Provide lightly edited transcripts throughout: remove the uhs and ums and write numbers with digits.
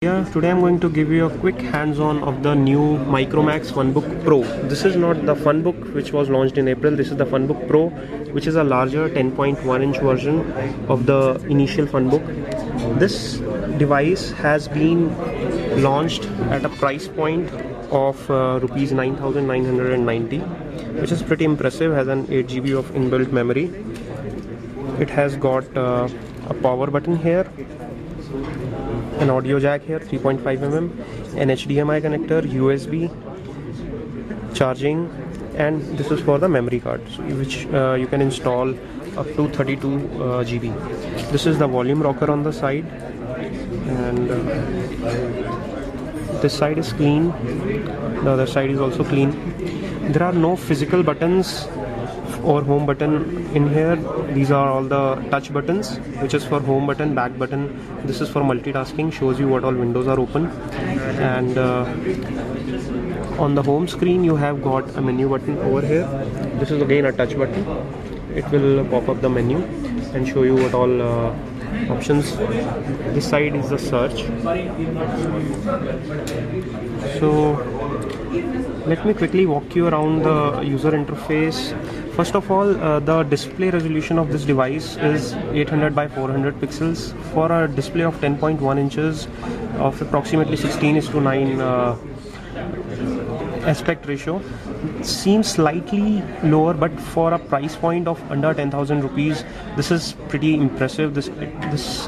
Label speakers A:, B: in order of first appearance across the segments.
A: Yeah, today I'm going to give you a quick hands-on of the new Micromax Funbook Pro. This is not the Funbook which was launched in April. This is the Funbook Pro, which is a larger 10.1-inch version of the initial Funbook. This device has been launched at a price point of rupees 9,990, which is pretty impressive. Has an 8 GB of inbuilt memory. It has got a power button here, an audio jack here, 3.5 mm, an HDMI connector, USB, charging, and this is for the memory card, which you can install up to 32 GB. This is the volume rocker on the side, and this side is clean, the other side is also clean. There are no physical buttons or home button in here. These are all the touch buttons, which is for home button, back button. This is for multitasking, shows you what all windows are open. And on the home screen you have got a menu button over here. This is again a touch button. It will pop up the menu and show you what all options. This side is the search. So let me quickly walk you around the user interface. First of all, the display resolution of this device is 800 by 400 pixels for a display of 10.1 inches of approximately 16:9 aspect ratio. Seems slightly lower, but for a price point of under 10,000 rupees, this is pretty impressive. This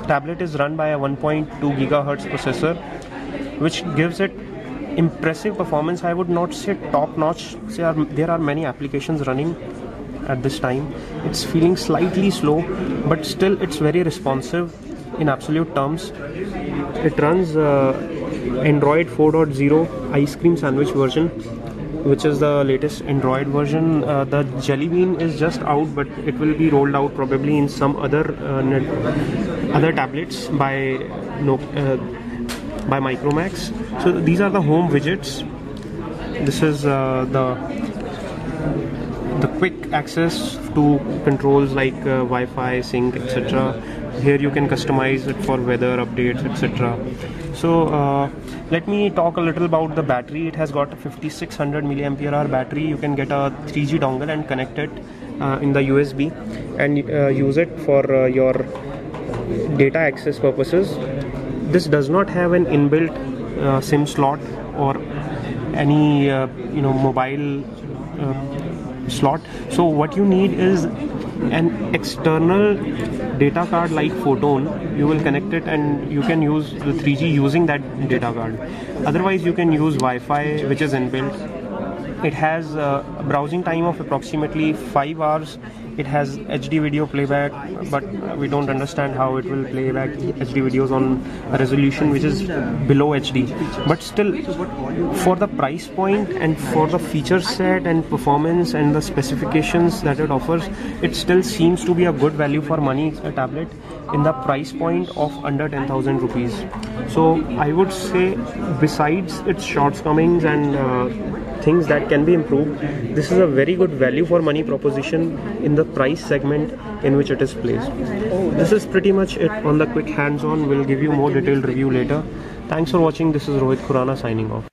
A: tablet is run by a 1.2 gigahertz processor, which gives it impressive performance. I would not say top notch. There are many applications running at this time. It's feeling slightly slow, but still it's very responsive in absolute terms. It runs Android 4.0 ice cream sandwich version, which is the latest Android version. The Jelly Bean is just out, but it will be rolled out probably in some other tablets by Micromax. So these are the home widgets. This is the quick access to controls like Wi-Fi, sync, etc. Here you can customize it for weather updates, etc. So let me talk a little about the battery. It has got a 5600 mAh battery. You can get a 3G dongle and connect it in the USB and use it for your data access purposes. This does not have an inbuilt SIM slot or any mobile slot. So what you need is an external data card like Photon. You will connect it and you can use the 3G using that data card. Otherwise you can use Wi-Fi, which is inbuilt. It has a browsing time of approximately 5 hours. It has HD video playback, but we don't understand how it will play back HD videos on a resolution which is below HD. But still, for the price point and for the feature set and performance and the specifications that it offers, it still seems to be a good value for money tablet in the price point of under 10,000 rupees. So I would say, besides its shortcomings and things that can be improved, this is a very good value for money proposition in the price segment in which it is placed. This is pretty much it on the quick hands-on. We'll give you more detailed review later. Thanks for watching. This is Rohit Khurana signing off.